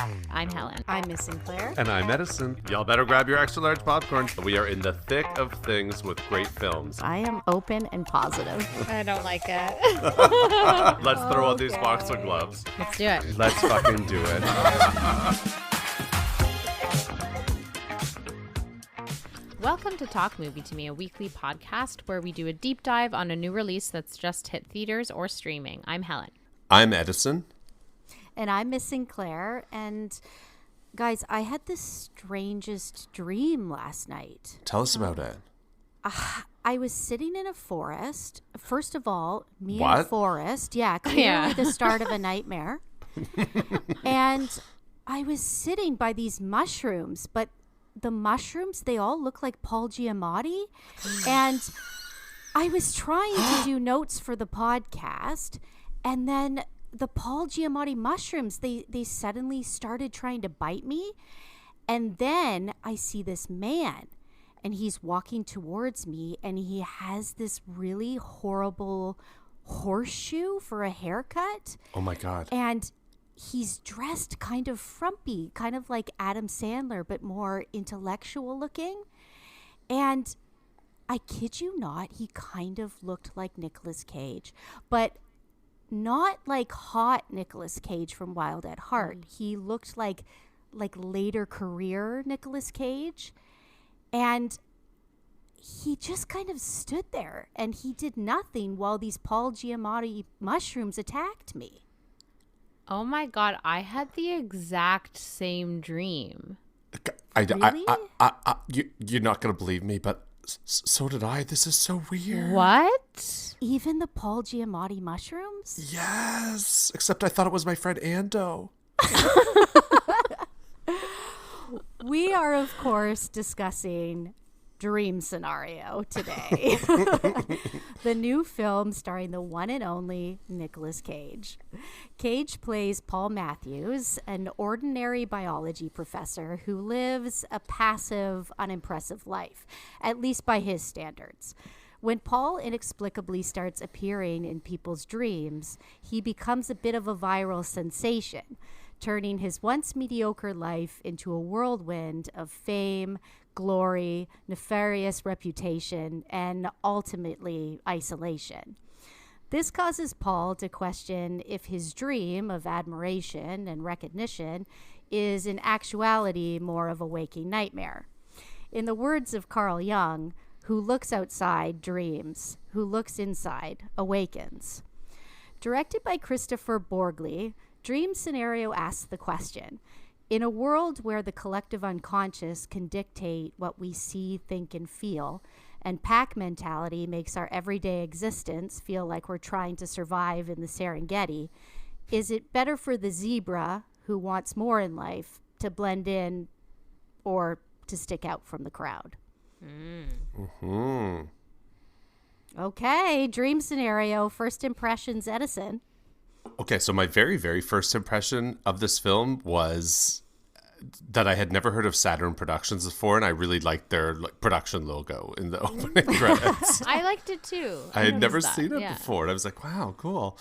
I'm Helen. I'm Miss Sinclair. And I'm Edison. Y'all better grab your extra large popcorn. We are in the thick of things with great films. I am open and positive. I don't like it. Let's throw on these boxer gloves. Let's do it. Let's fucking do it. Welcome to Talk Movie to Me, a weekly podcast where we do a deep dive on a new release that's just hit theaters or streaming. I'm Helen. I'm Edison. And I'm Miss Sinclair. And guys, I had the strangest dream last night. Tell us about it. I was sitting in a forest. First of all, me in What? a forest. Yeah, clearly the start of a nightmare. And I was sitting by these mushrooms, but the mushrooms, they all look like Paul Giamatti. And I was trying to do notes for the podcast, and then the Paul Giamatti mushrooms, they suddenly started trying to bite me. And then I see this man, and he's walking towards me, and he has this really horrible horseshoe for a haircut. Oh my God. And he's dressed kind of frumpy, kind of like Adam Sandler, but more intellectual looking. And I kid you not, he kind of looked like Nicolas Cage, but not like hot Nicolas Cage from Wild at Heart. He looked like later career Nicolas Cage. And he just kind of stood there and he did nothing while these Paul Giamatti mushrooms attacked me. Oh my God, I had the exact same dream. Really? You're not going to believe me, but so did I. This is so weird. What? Even the Paul Giamatti mushrooms? Yes. Except I thought it was my friend Ando. We are, of course, discussing Dream Scenario today. The new film starring the one and only Nicolas Cage. Cage plays Paul Matthews, an ordinary biology professor who lives a passive, unimpressive life, at least by his standards. When Paul inexplicably starts appearing in people's dreams, he becomes a bit of a viral sensation, turning his once mediocre life into a whirlwind of fame, glory, nefarious reputation, and ultimately isolation. This causes Paul to question if his dream of admiration and recognition is in actuality more of a waking nightmare. In the words of Carl Jung, who looks outside dreams, who looks inside awakens. Directed by Kristoffer Borgli, Dream Scenario asks the question, in a world where the collective unconscious can dictate what we see, think, and feel, and pack mentality makes our everyday existence feel like we're trying to survive in the Serengeti, is it better for the zebra, who wants more in life, to blend in or to stick out from the crowd? Mm-hmm. Okay, Dream Scenario, first impressions, Edison. Okay, so my very, very first impression of this film was that I had never heard of Saturn Productions before, and I really liked their production logo in the opening credits. I liked it too. I had never noticed seen that, it yeah. before, and I was like, wow, cool.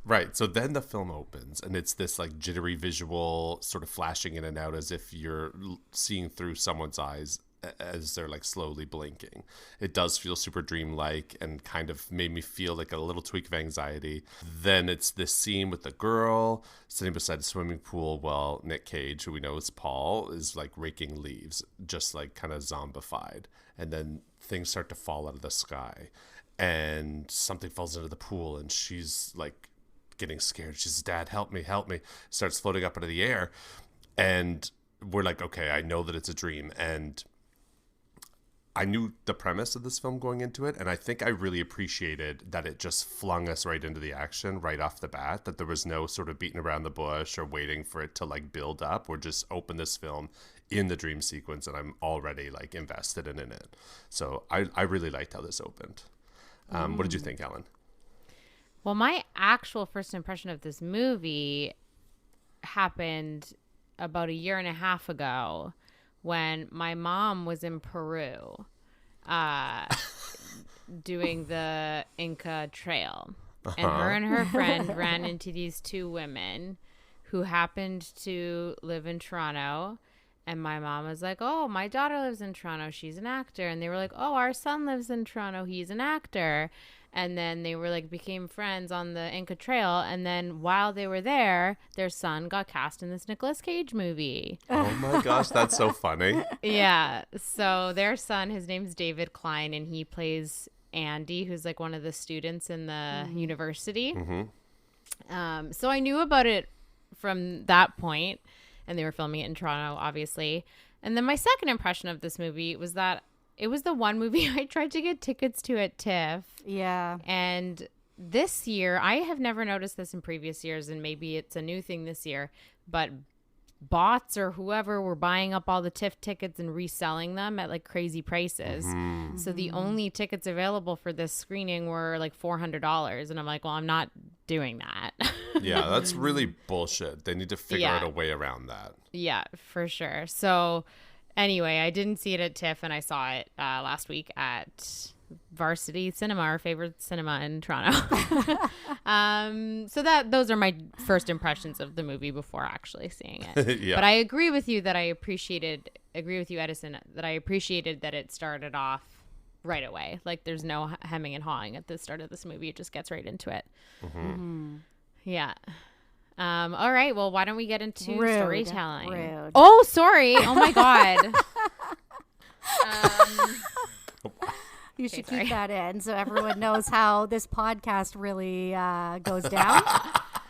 Right, so then the film opens, and it's this like jittery visual sort of flashing in and out as if you're seeing through someone's eyes as they're like slowly blinking. It does feel super dreamlike and kind of made me feel like a little tweak of anxiety. Then it's this scene with the girl sitting beside a swimming pool while Nick Cage, who we know is Paul, is like raking leaves, just like kind of zombified. And then things start to fall out of the sky and something falls into the pool and she's like getting scared. She says, "Dad, help me, help me." Starts floating up into the air. And we're like, okay, I know that it's a dream. And I knew the premise of this film going into it, and I think I really appreciated that it just flung us right into the action right off the bat, that there was no sort of beating around the bush or waiting for it to like build up. We're just open this film in the dream sequence, and I'm already like invested in it. So I really liked how this opened. What did you think, Helen? Well, my actual first impression of this movie happened about a year and a half ago when my mom was in Peru doing the Inca Trail. And her and her friend ran into these two women who happened to live in Toronto. And my mom was like, oh, my daughter lives in Toronto. She's an actor. And they were like, oh, our son lives in Toronto. He's an actor. And then they were like, became friends on the Inca Trail. And then while they were there, their son got cast in this Nicolas Cage movie. Oh my gosh, that's so funny. Yeah. So their son, his name's David Klein, and he plays Andy, who's like one of the students in the university. So I knew about it from that point. And they were filming it in Toronto, obviously. And then my second impression of this movie was that it was the one movie I tried to get tickets to at TIFF. Yeah. And this year, I have never noticed this in previous years, and maybe it's a new thing this year, but bots or whoever were buying up all the TIFF tickets and reselling them at like crazy prices. So the only tickets available for this screening were like $400. And I'm like, well, I'm not doing that. Yeah, that's really bullshit. They need to figure out a way around that. Yeah, for sure. So anyway, I didn't see it at TIFF, and I saw it last week at Varsity Cinema, our favorite cinema in Toronto. So those are my first impressions of the movie before actually seeing it. Yeah. But I agree with you, Edison, that I appreciated that it started off right away. Like there's no hemming and hawing at the start of this movie. It just gets right into it. Yeah. All right. Well, why don't we get into storytelling? Rude. Oh, sorry. Oh my God. You should keep that in so everyone knows how this podcast really goes down.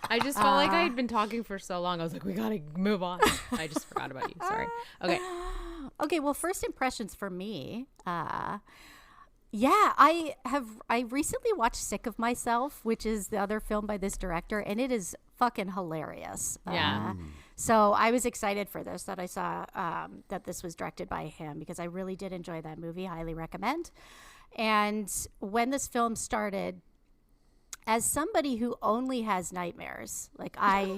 I just felt like I had been talking for so long. I was like, we got to move on. I just forgot about you. Sorry. Okay. Okay. Well, first impressions for me. Yeah, I recently watched Sick of Myself, which is the other film by this director, and it is fucking hilarious. Yeah. So I was excited for this, that I saw that this was directed by him, because I really did enjoy that movie. Highly recommend. And when this film started, as somebody who only has nightmares, like I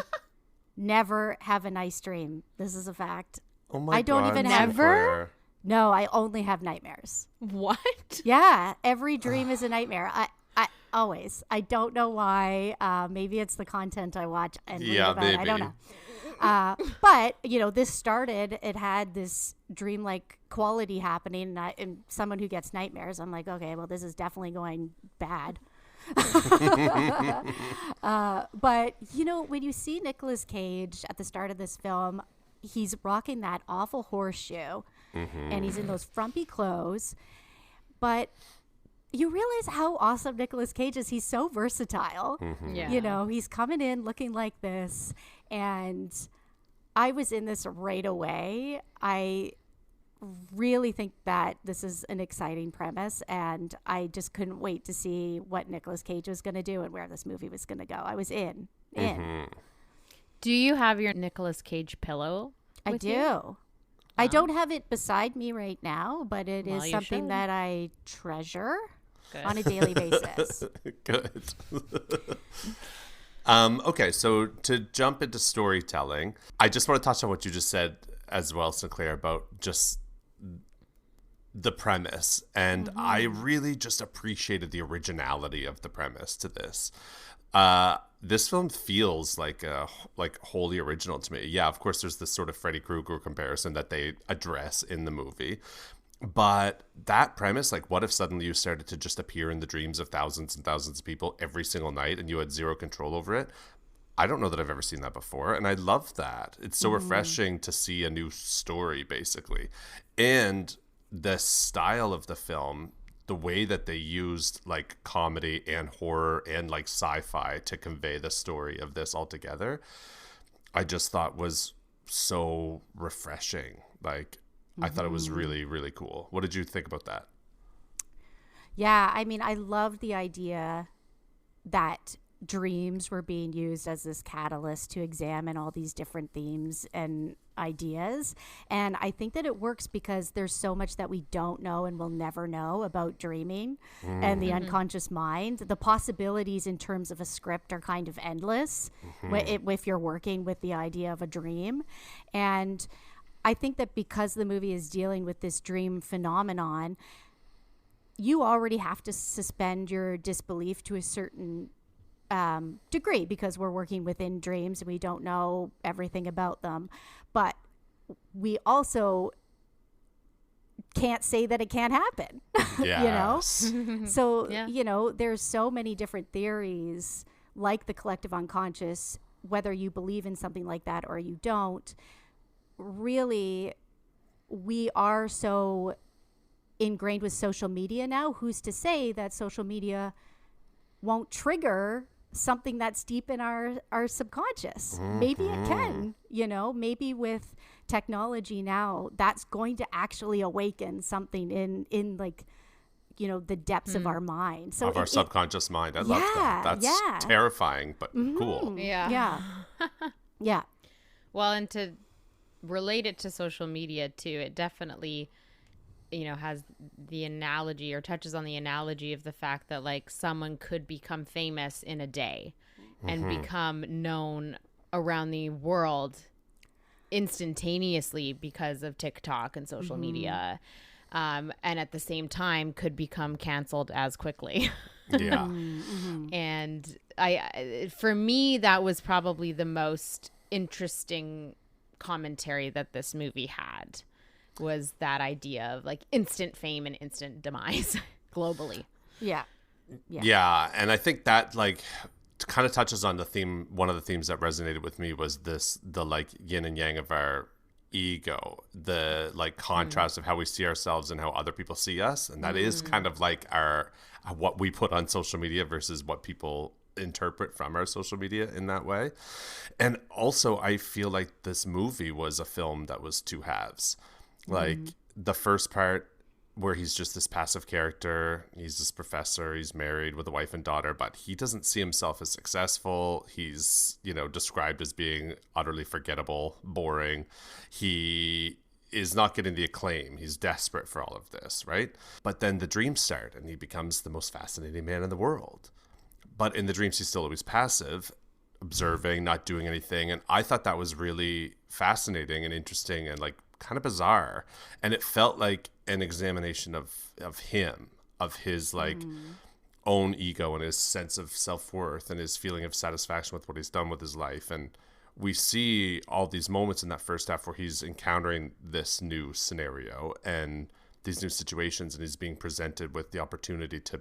never have a nice dream. This is a fact. Oh my God. I don't even have Sinclair. No, I only have nightmares. What? Yeah, every dream is a nightmare. I always. I don't know why. Maybe it's the content I watch and read about. Maybe. I don't know. But this started. It had this dreamlike quality happening, and someone who gets nightmares, I'm like, okay, well, this is definitely going bad. But when you see Nicolas Cage at the start of this film, he's rocking that awful horseshoe. And he's in those frumpy clothes, but you realize how awesome Nicolas Cage is. He's so versatile. Yeah. He's coming in looking like this, and I was in this right away. I really think that this is an exciting premise, and I just couldn't wait to see what Nicolas Cage was going to do and where this movie was going to go. I was in. Do you have your Nicolas Cage pillow? I do. You? I don't have it beside me right now, but it is something should. that I treasure Good. on a daily basis. Good. Okay, so to jump into storytelling, I just want to touch on what you just said as well, Sinclair, about just the premise. And I really just appreciated the originality of the premise to this. This film feels like wholly original to me. Yeah, of course, there's this sort of Freddy Krueger comparison that they address in the movie. But that premise, like, what if suddenly you started to just appear in the dreams of thousands and thousands of people every single night and you had zero control over it? I don't know that I've ever seen that before. And I love that. It's so refreshing to see a new story, basically. And the style of the film, the way that they used like comedy and horror and like sci-fi to convey the story of this altogether, I just thought was so refreshing. Like, I thought it was really, really cool. What did you think about that? Yeah, I mean, I love the idea that dreams were being used as this catalyst to examine all these different themes and ideas. And I think that it works because there's so much that we don't know and will never know about dreaming and the unconscious mind. The possibilities in terms of a script are kind of endless if you're working with the idea of a dream. And I think that because the movie is dealing with this dream phenomenon, you already have to suspend your disbelief to a certain degree, because we're working within dreams and we don't know everything about them. But we also can't say that it can't happen. Yes. So, Yeah. there's so many different theories like the collective unconscious, whether you believe in something like that or you don't. Really, we are so ingrained with social media now. Who's to say that social media won't trigger something that's deep in our subconscious? Maybe it can, maybe with technology now, that's going to actually awaken something in like, the depths of our mind. So of our subconscious mind. I love that. That's terrifying, but cool. Yeah. Yeah. Well, and to relate it to social media too, it definitely, has the analogy or touches on the analogy of the fact that like someone could become famous in a day and become known around the world instantaneously because of TikTok and social media. And at the same time could become canceled as quickly. Yeah. And for me, that was probably the most interesting commentary that this movie had, was that idea of like instant fame and instant demise globally. Yeah. Yeah. And I think that like kind of touches on the theme. One of the themes that resonated with me was the like yin and yang of our ego, the like contrast of how we see ourselves and how other people see us. And that is kind of like what we put on social media versus what people interpret from our social media in that way. And also I feel like this movie was a film that was two halves. Like the first part where he's just this passive character, he's this professor, he's married with a wife and daughter, but he doesn't see himself as successful. He's, described as being utterly forgettable, boring. He is not getting the acclaim. He's desperate for all of this, right? But then the dreams start and he becomes the most fascinating man in the world. But in the dreams, he's still always passive, observing, not doing anything. And I thought that was really fascinating and interesting and like kind of bizarre. And it felt like an examination of him, of his like own ego and his sense of self-worth and his feeling of satisfaction with what he's done with his life. And we see all these moments in that first half where he's encountering this new scenario and these new situations, and he's being presented with the opportunity to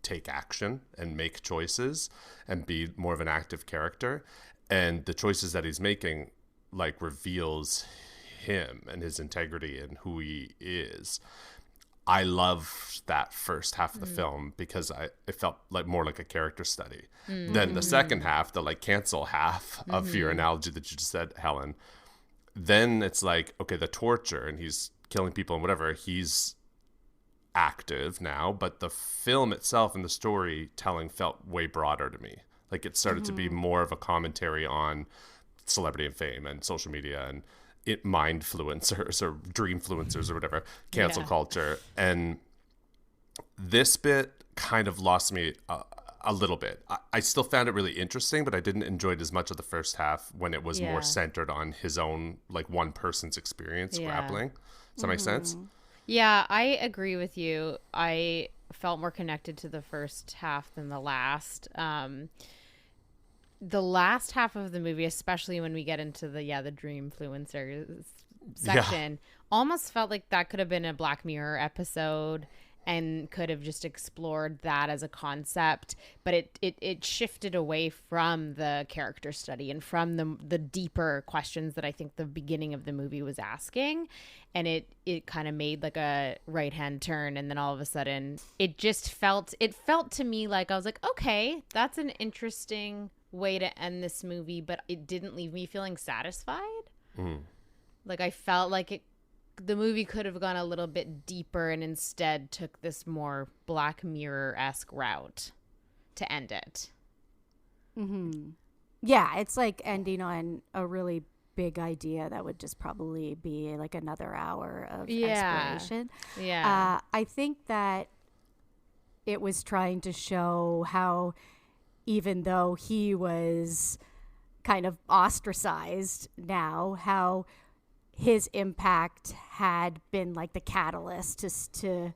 take action and make choices and be more of an active character. And the choices that he's making like reveals him and his integrity and who he is. I love that first half of the film because it felt like more like a character study. Then the second half, the like cancel half of your analogy that you just said, Helen, then it's like, okay, the torture and he's killing people and whatever, he's active now, but the film itself and the storytelling felt way broader to me. Like it started to be more of a commentary on celebrity and fame and social media and mindfluencers or dreamfluencers or whatever, cancel culture. And this bit kind of lost me a little bit. I still found it really interesting, but I didn't enjoy it as much of the first half when it was more centered on his own, like one person's experience grappling. Does that make sense? Yeah, I agree with you. I felt more connected to the first half than the last. The last half of the movie, especially when we get into the dreamfluencers section, almost felt like that could have been a Black Mirror episode and could have just explored that as a concept, but it shifted away from the character study and from the deeper questions that I think the beginning of the movie was asking, and it kind of made like a right hand turn, and then all of a sudden it felt to me like I was like, okay, that's an interesting way to end this movie, but it didn't leave me feeling satisfied. Like I felt like the movie could have gone a little bit deeper and instead took this more Black Mirror-esque route to end it. Yeah, it's like ending on a really big idea that would just probably be like another hour of exploration. Yeah. I think that it was trying to show how, even though he was kind of ostracized now, how his impact had been like the catalyst to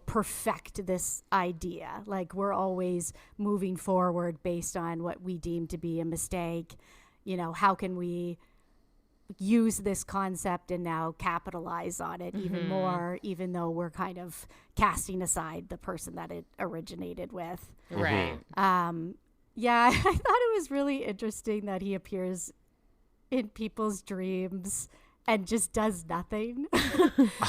perfect this idea. Like, we're always moving forward based on what we deem to be a mistake. How can we use this concept and now capitalize on it even more, even though we're kind of casting aside the person that it originated with. Right. Yeah, I thought it was really interesting that he appears in people's dreams and just does nothing.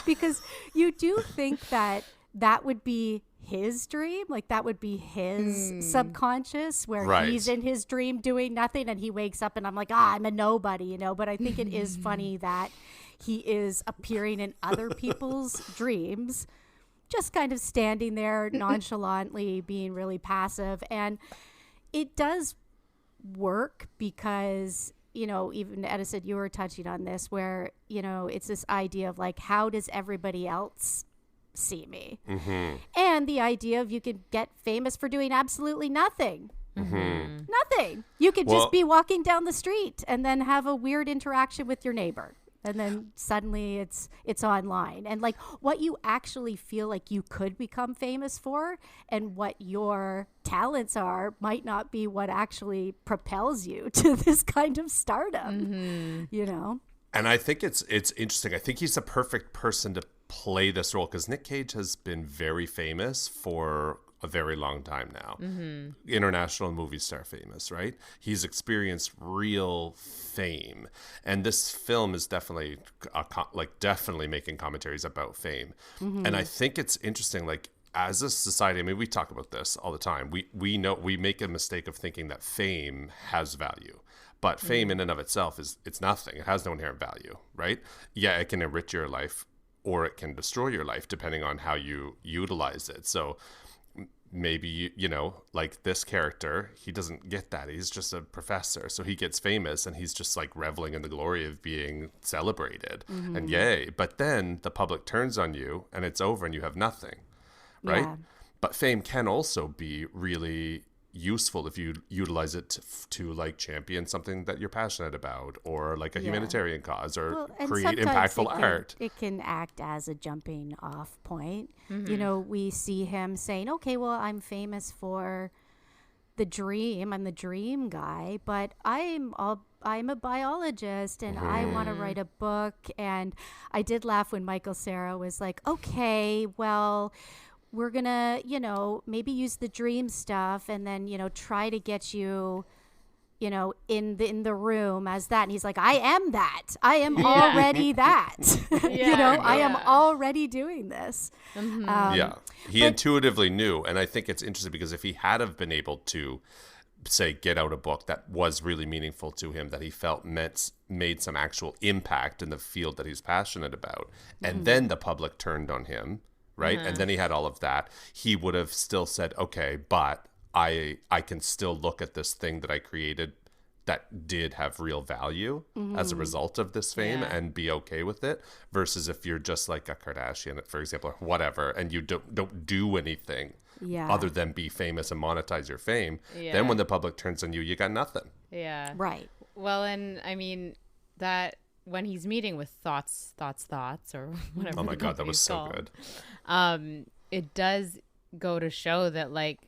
Because you do think that would be his dream, like that would be his subconscious, where he's in his dream doing nothing, and he wakes up and I'm like, I'm a nobody, but I think it is funny that he is appearing in other people's dreams, just kind of standing there nonchalantly, being really passive. And it does work because, even Edison, you were touching on this, where, it's this idea of like, how does everybody else see me? And the idea of you could get famous for doing absolutely nothing. Nothing. You could just be walking down the street and then have a weird interaction with your neighbor. And then suddenly it's online. And like what you actually feel like you could become famous for and what your talents are might not be what actually propels you to this kind of stardom, And I think it's interesting. I think he's the perfect person to play this role because Nick Cage has been very famous for a very long time now. International movie star famous, right? He's experienced real fame. And this film is definitely definitely making commentaries about fame. And I think it's interesting, like, as a society, I mean, we talk about this all the time. We know we make a mistake of thinking that fame has value. But fame in and of itself it's nothing. It has no inherent value, right? Yeah, it can enrich your life or it can destroy your life depending on how you utilize it. So maybe, like this character, he doesn't get that. He's just a professor. So he gets famous and he's just like reveling in the glory of being celebrated and yay. But then the public turns on you and it's over and you have nothing, right? Yeah. But fame can also be really useful if you utilize it to like champion something that you're passionate about or like a humanitarian cause or create impactful art. It can act as a jumping off point. We see him saying, okay, well, I'm famous for the dream. I'm the dream guy, but I'm a biologist and I want to write a book. And I did laugh when Michael Cera was like, okay, well, we're going to, maybe use the dream stuff and then, try to get you, in the room as that. And he's like, I am that. I am already that. I am already doing this. He intuitively knew. And I think it's interesting because if he had have been able to, say, get out a book that was really meaningful to him, that he felt made some actual impact in the field that he's passionate about, and then the public turned on him, right? And then he had all of that, he would have still said, okay, but I can still look at this thing that I created that did have real value as a result of this fame and be okay with it, versus if you're just like a Kardashian, for example, or whatever, and you don't do anything other than be famous and monetize your fame, then when the public turns on you, you got nothing. Yeah. Right. Well, and I mean that when he's meeting with thoughts or whatever. Oh my God, that was so good. It does go to show that like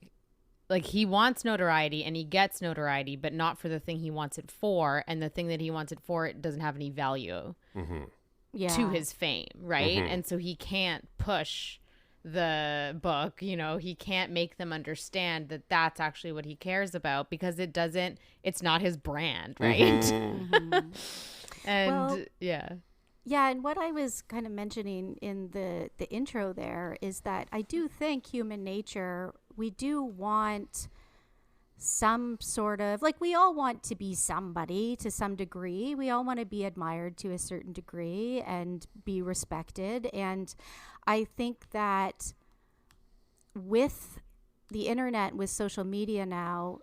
he wants notoriety and he gets notoriety, but not for the thing he wants it for. And the thing that he wants it for, it doesn't have any value to his fame. Right. And so he can't push the book, he can't make them understand that that's actually what he cares about because it's not his brand. Right. And and what I was kind of mentioning in the intro there is that I do think human nature, we do want some sort of, like, we all want to be somebody to some degree. We all want to be admired to a certain degree and be respected. And I think that with the internet, with social media now,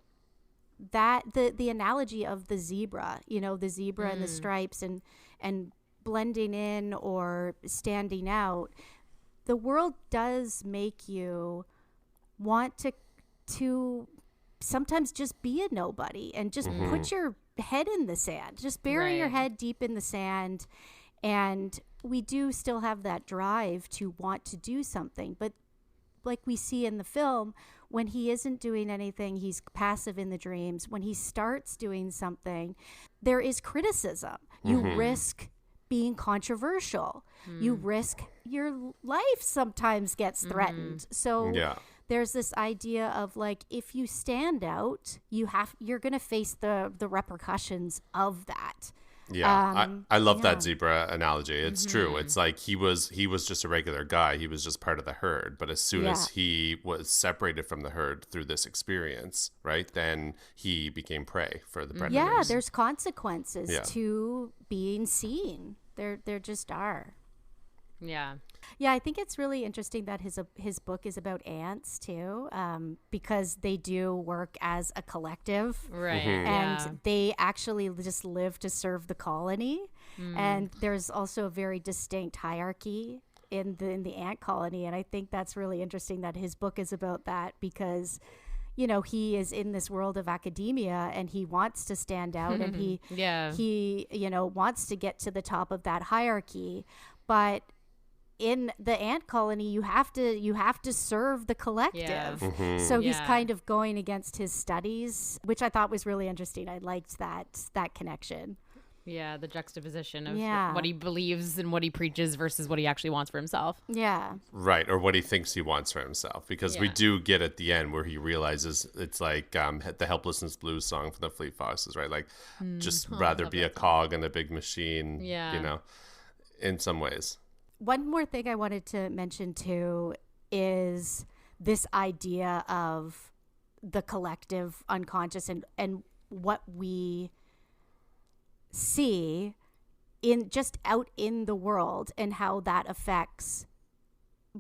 that the analogy of the zebra, the zebra and the stripes and blending in or standing out, the world does make you want to sometimes just be a nobody and just put your head in the sand, just bury your head deep in the sand. And we do still have that drive to want to do something, but like we see in the film, when he isn't doing anything, he's passive in the dreams. When he starts doing something, there is criticism. You risk being controversial. You risk your life sometimes gets threatened. So there's this idea of like, if you stand out, you're going to face the repercussions of that. I love that zebra analogy. It's true. It's like he was just a regular guy. He was just part of the herd. But as soon as he was separated from the herd through this experience, right, then he became prey for the predators. Yeah, there's consequences to being seen. There just are. Yeah. Yeah, I think it's really interesting that his book is about ants too, because they do work as a collective, right? And they actually just live to serve the colony. And there's also a very distinct hierarchy in the ant colony, and I think that's really interesting that his book is about that, because you know, he is in this world of academia and he wants to stand out and he you know, wants to get to the top of that hierarchy, but in the ant colony, you have to serve the collective. So he's kind of going against his studies, which I thought was really interesting. I liked that connection. Yeah, the juxtaposition of what he believes and what he preaches versus what he actually wants for himself. Yeah. Right, or what he thinks he wants for himself. Because we do get at the end where he realizes it's like the Helplessness Blues song from the Fleet Foxes, right? Like, just rather be a cog in a big machine, you know, in some ways. One more thing I wanted to mention too is this idea of the collective unconscious and what we see in just out in the world and how that affects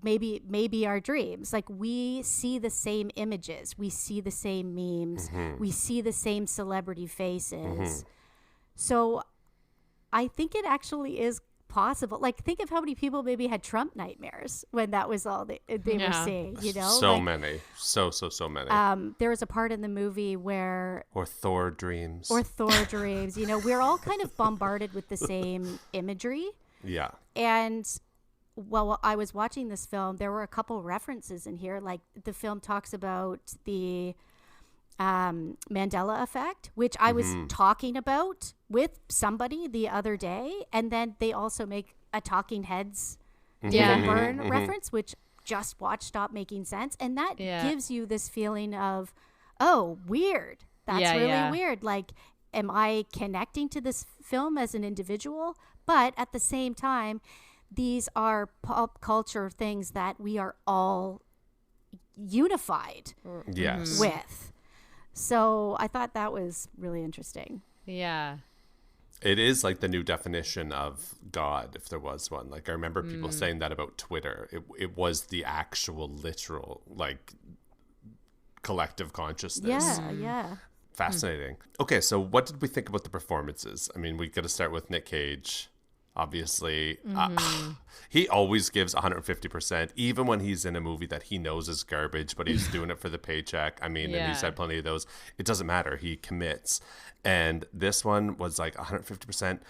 maybe our dreams. Like, we see the same images, we see the same memes, we see the same celebrity faces. So I think it actually is possible. Like, think of how many people maybe had Trump nightmares when that was all they were seeing, you know? So like, many. So many. There was a part in the movie where... Or Thor dreams. You know, we're all kind of bombarded with the same imagery. Yeah. And while I was watching this film, there were a couple references in here. Like, the film talks about the Mandela effect, which I was talking about with somebody the other day, and then they also make a Talking Heads David Byrne reference, which just watched Stop Making Sense, and that gives you this feeling of, oh, weird. That's really weird. Like, am I connecting to this film as an individual? But at the same time, these are pop culture things that we are all unified with. So I thought that was really interesting. Yeah. It is like the new definition of God, if there was one. Like, I remember people saying that about Twitter. It was the actual literal, like, collective consciousness. Yeah. Fascinating. Okay, so what did we think about the performances? I mean, we got to start with Nick Cage. Obviously, he always gives 150%, even when he's in a movie that he knows is garbage, but he's doing it for the paycheck. I mean, and he's had plenty of those. It doesn't matter. He commits. And this one was like 150%.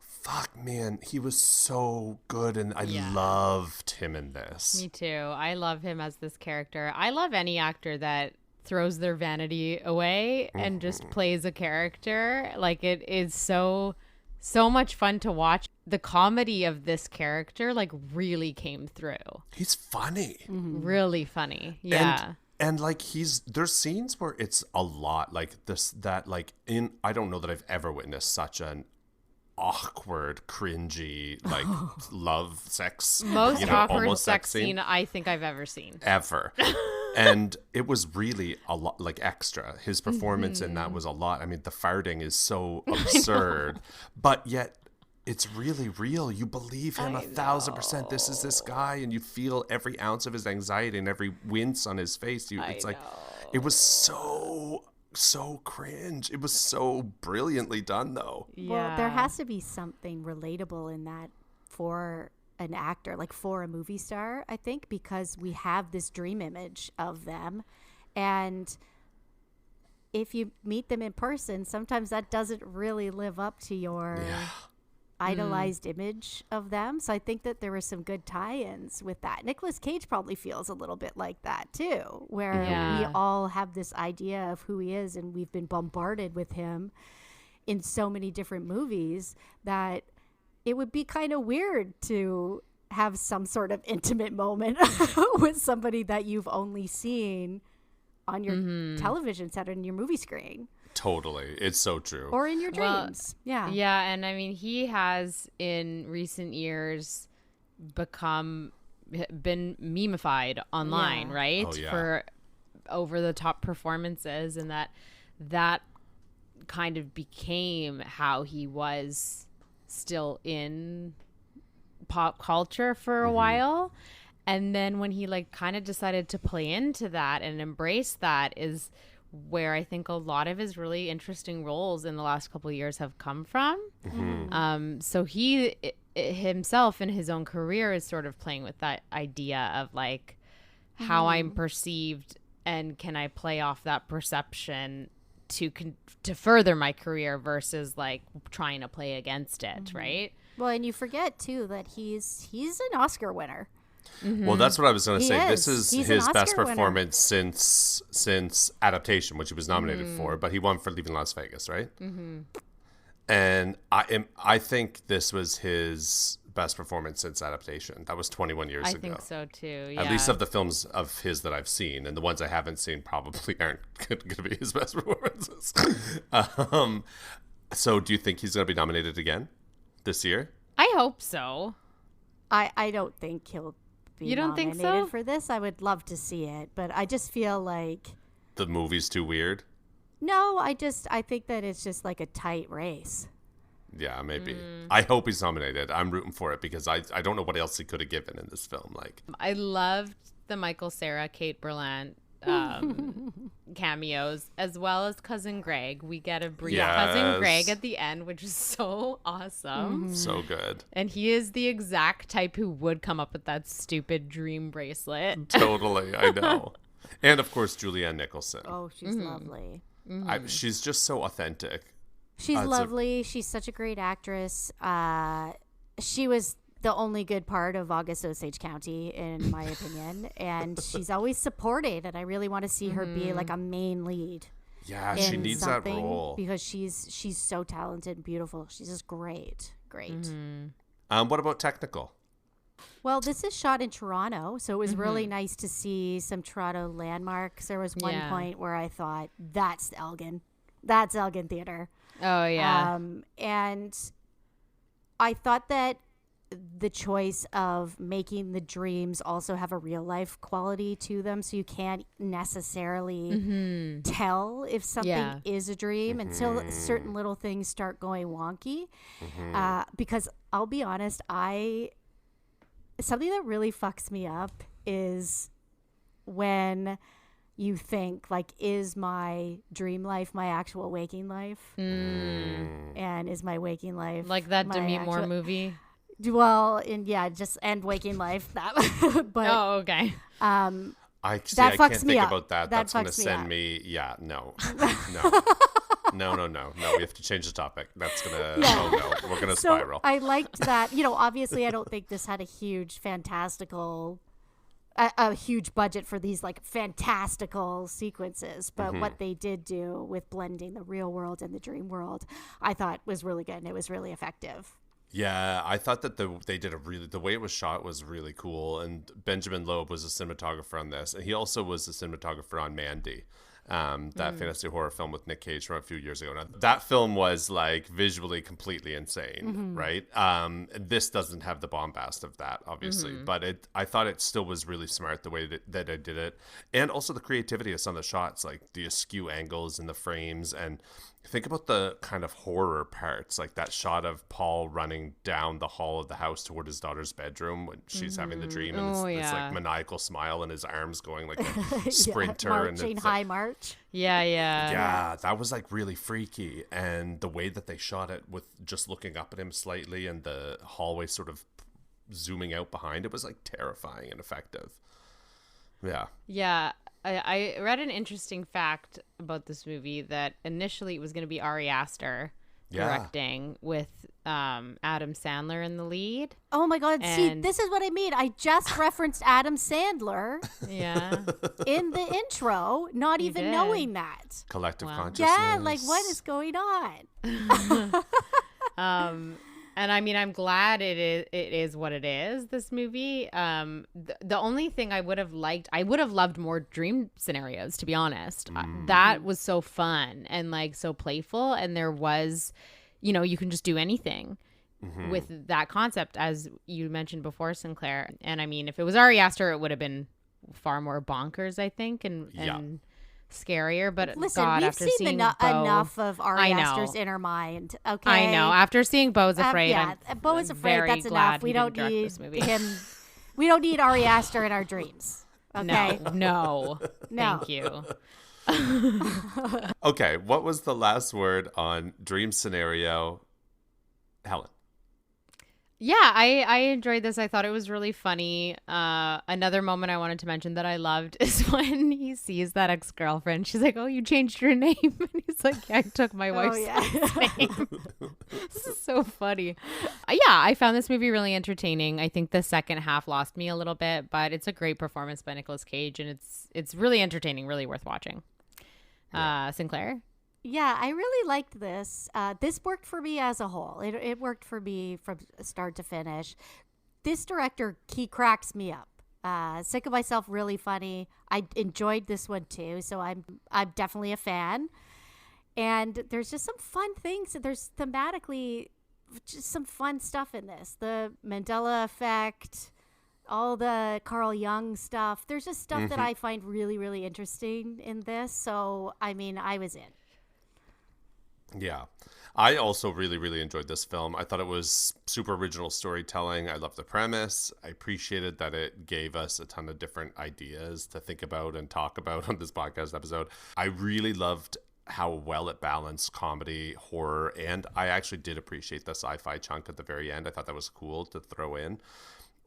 Fuck, man, he was so good, and I loved him in this. Me too. I love him as this character. I love any actor that throws their vanity away and just plays a character. Like, it is so much fun to watch. The comedy of this character, like, really came through. He's funny. Really funny. Yeah. And like, there's scenes where it's a lot like this, that like I don't know that I've ever witnessed such an awkward, cringy, like love sex. Most awkward sex scene I think I've ever seen. Ever. And it was really a lot, like, extra. His performance in that was a lot. I mean, the farting is so absurd, but yet it's really real. You believe him 1,000%. This is this guy, and you feel every ounce of his anxiety and every wince on his face. It's like, it was so cringe. It was so brilliantly done, though. Yeah. Well, there has to be something relatable in that for an actor, like for a movie star, I think, because we have this dream image of them, and if you meet them in person, sometimes that doesn't really live up to your idolized image of them. So I think that there were some good tie-ins with that. Nicolas Cage probably feels a little bit like that too, where we all have this idea of who he is, and we've been bombarded with him in so many different movies that it would be kind of weird to have some sort of intimate moment with somebody that you've only seen on your television set or in your movie screen. Totally. It's so true. Or in your dreams. Yeah, and I mean, he has in recent years been memeified online, right? Oh, yeah. For over the top performances, and that kind of became how he was still in pop culture for a while. And then when he like kind of decided to play into that and embrace that is where I think a lot of his really interesting roles in the last couple of years have come from. So he himself in his own career is sort of playing with that idea of like how I'm perceived, and can I play off that perception to further my career versus like trying to play against it, right? Well, and you forget too that he's an Oscar winner. Well, that's what I was going to say. Is. This is He's his an best Oscar winner. performance since Adaptation, which he was nominated for, but he won for Leaving Las Vegas, right? And I think this was his best performance since Adaptation. That was 21 years ago. I think so too. Yeah. At least of the films of his that I've seen, and the ones I haven't seen probably aren't going to be his best performances. So, do you think he's going to be nominated again this year? I hope so. I don't think he'll be You don't think nominated so? for this. I would love to see it, but I just feel like The movie's too weird. no. I think that it's just like a tight race. Yeah, maybe. I hope he's nominated. I'm rooting for it because I don't know what else he could have given in this film. Like, I loved the Michael Cera, Kate Berlant cameos, as well as Cousin Greg. We get a brief Cousin Greg at the end, which is so awesome. so good. And he is the exact type who would come up with that stupid dream bracelet. Totally, I know. And of course, Julianne Nicholson. Oh, she's lovely. She's just so authentic. She's lovely. She's such a great actress. She was the only good part of August Osage County, in my opinion. And she's always supported, and I really want to see her be like a main lead. Yeah, she needs that role. Because she's so talented and beautiful. She's just great. What about technical? Well, this is shot in Toronto, so it was really nice to see some Toronto landmarks. There was one point where I thought, that's Elgin. That's Elgin Theatre. Oh, yeah. And I thought that the choice of making the dreams also have a real life quality to them, so you can't necessarily tell if something is a dream until certain little things start going wonky. Because I'll be honest, something that really fucks me up is when you think like, is my dream life my actual waking life? And is my waking life Like that Demi Moore movie? Well, and waking life. That, but Oh, okay. I that fucks can't me think up. about that. That That's going to fucks me send up. me. Yeah, no. No. We have to change the topic. That's going to. Yeah. Oh, no. We're going to so spiral. I liked that. Obviously, I don't think this had a huge a huge budget for these like fantastical sequences, but what they did do with blending the real world and the dream world, I thought was really good, and it was really effective. Yeah, I thought that the way it was shot was really cool, and Benjamin Loeb was a cinematographer on this, and he also was the cinematographer on Mandy, that fantasy horror film with Nick Cage from a few years ago. Now, that film was like visually completely insane, right? This doesn't have the bombast of that, obviously, but I thought it still was really smart the way that I did it, and also the creativity of some of the shots, like the askew angles in the frames, and think about the kind of horror parts, like that shot of Paul running down the hall of the house toward his daughter's bedroom when she's having the dream, and this like maniacal smile, and his arms going like a sprinter, Marching and high like, march. yeah, that was like really freaky, and the way that they shot it with just looking up at him slightly, and the hallway sort of zooming out behind, it was like terrifying and effective. Yeah. I read an interesting fact about this movie that initially it was going to be Ari Aster directing with Adam Sandler in the lead. Oh my God. See, And- this is what I mean. I just referenced Adam Sandler Yeah. in the intro, not You even did. knowing that. Collective Wow. consciousness. Yeah, like what is going on? And I mean, I'm glad it is what it is, this movie. The only thing I would have loved more dream scenarios, to be honest. That was so fun and like so playful. And there was, you can just do anything with that concept, as you mentioned before, Sinclair. And I mean, if it was Ari Aster, it would have been far more bonkers, I think, and scarier. But Listen, God, we've after seen seeing Bo, enough of Ari I know. Aster's inner mind. Okay, I know. After seeing Beau's Afraid, yeah, Bo is I'm afraid. very That's glad enough. We he don't didn't direct need this movie. him. We don't need Ari Aster in our dreams. Okay, No. No. Thank you. Okay, what was the last word on dream scenario, Helen? Yeah, I enjoyed this. I thought it was really funny. Another moment I wanted to mention that I loved is when he sees that ex-girlfriend. She's like, "Oh, you changed your name," and he's like, "Yeah, I took my wife's name." This is so funny. Yeah, I found this movie really entertaining. I think the second half lost me a little bit, but it's a great performance by Nicolas Cage, and it's really entertaining, really worth watching. Sinclair? Yeah, I really liked this. This worked for me as a whole. It worked for me from start to finish. This director, he cracks me up. Sick of Myself, really funny. I enjoyed this one too, so I'm definitely a fan. And there's just some fun things. There's thematically just some fun stuff in this. The Mandela effect, all the Carl Jung stuff. There's just stuff that I find really, really interesting in this. So, I mean, I was in. Yeah. I also really, really enjoyed this film. I thought it was super original storytelling. I loved the premise. I appreciated that it gave us a ton of different ideas to think about and talk about on this podcast episode. I really loved how well it balanced comedy, horror, and I actually did appreciate the sci-fi chunk at the very end. I thought that was cool to throw in.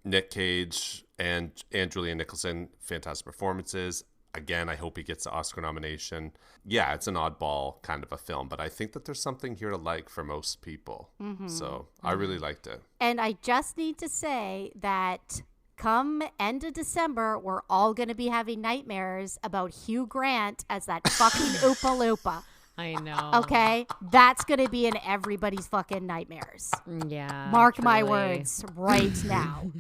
Nick Cage and Julianne Nicholson, fantastic performances. Again, I hope he gets the Oscar nomination. Yeah, it's an oddball kind of a film, but I think that there's something here to like for most people. So I really liked it. And I just need to say that come end of December, we're all going to be having nightmares about Hugh Grant as that fucking Oopa Loopa. I know. Okay? That's going to be in everybody's fucking nightmares. Yeah. Mark my truly. words right now.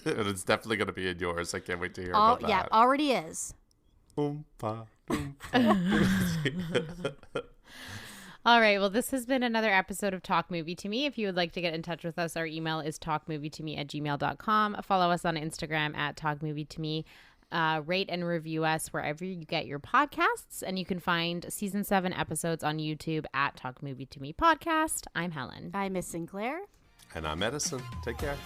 And it's definitely going to be in yours. I can't wait to hear about that. Yeah, already is. Oompa, All right. Well, this has been another episode of Talk Movie to Me. If you would like to get in touch with us, our email is talkmovietome@gmail.com. Follow us on Instagram @talkmovietome. Rate and review us wherever you get your podcasts. And you can find season 7 episodes on YouTube @Talk Movie to Me Podcast. I'm Helen. I'm Miss Sinclair. And I'm Edison. Take care.